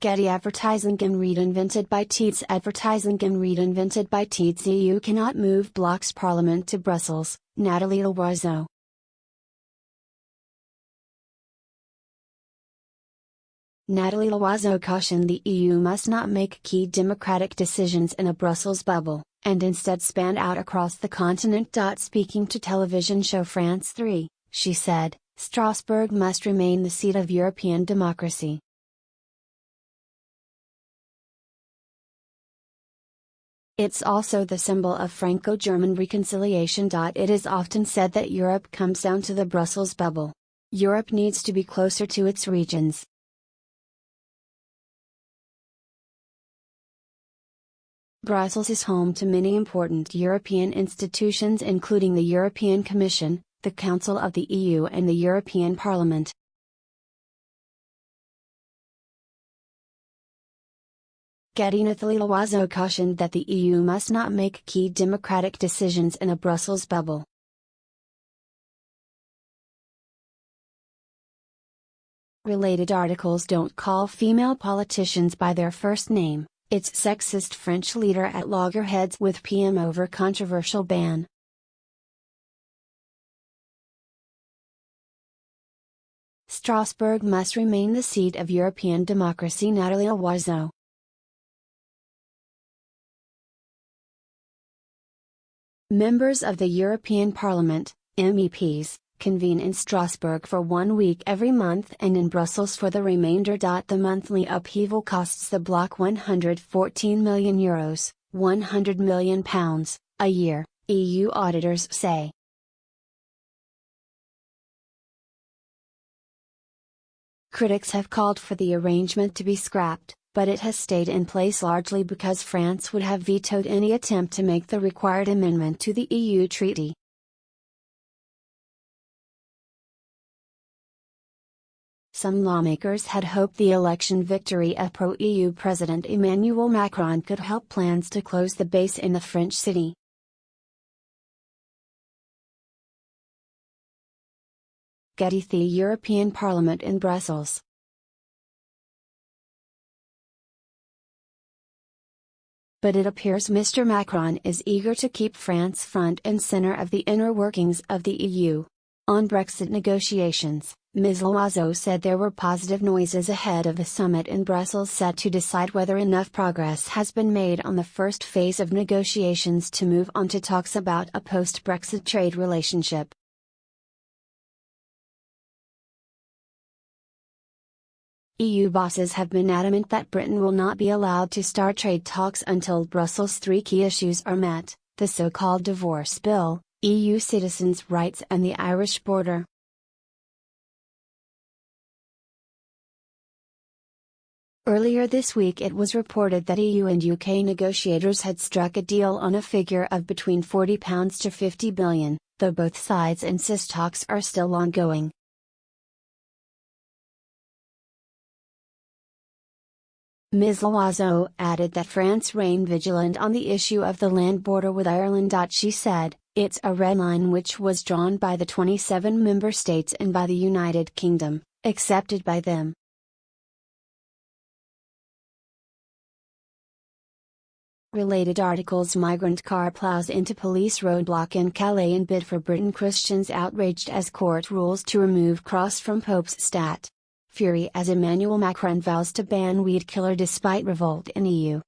GETTYADVERTISINGinRead invented by TeadsADVERTISINGinRead invented by TeadsEU cannot move bloc's parliament to Brussels, Nathalie Loiseau. Nathalie Loiseau cautioned the EU must not make key democratic decisions in a Brussels bubble, and instead span out across the continent. Speaking to television show France 3, she said, Strasbourg must remain the seat of European democracy. It's also the symbol of Franco-German reconciliation. It is often said that Europe comes down to the Brussels bubble. Europe needs to be closer to its regions. Brussels is home to many important European institutions including the European Commission, the Council of the EU and the European Parliament. Nathalie Loiseau cautioned that the EU must not make key democratic decisions in a Brussels bubble. Related articles don't call female politicians by their first name. It's sexist. French leader at loggerheads with PM over controversial ban. Strasbourg must remain the seat of European democracy. Nathalie Loiseau. Members of the European Parliament, MEPs, convene in Strasbourg for 1 week every month and in Brussels for the remainder. The monthly upheaval costs the bloc €114 million, £100 million, a year, EU auditors say. Critics have called for the arrangement to be scrapped, but it has stayed in place largely because France would have vetoed any attempt to make the required amendment to the EU treaty. Some lawmakers had hoped the election victory of pro-EU President Emmanuel Macron could help plans to close the base in the French city. The European Parliament in Brussels. But it appears Mr. Macron is eager to keep France front and center of the inner workings of the EU. On Brexit negotiations, Ms. Loiseau said there were positive noises ahead of the summit in Brussels set to decide whether enough progress has been made on the first phase of negotiations to move on to talks about a post-Brexit trade relationship. EU bosses have been adamant that Britain will not be allowed to start trade talks until Brussels' 3 key issues are met, the so-called divorce bill, EU citizens' rights and the Irish border. Earlier this week it was reported that EU and UK negotiators had struck a deal on a figure of between £40 to £50 billion, though both sides insist talks are still ongoing. Ms. Loiseau added that France remained vigilant on the issue of the land border with Ireland. She said, "It's a red line which was drawn by the 27 member states and by the United Kingdom, accepted by them." Related articles. Migrant car plows into police roadblock in Calais in bid for Britain. Christians outraged as court rules to remove cross from Pope's stat. Fury as Emmanuel Macron vows to ban weed killer despite revolt in EU.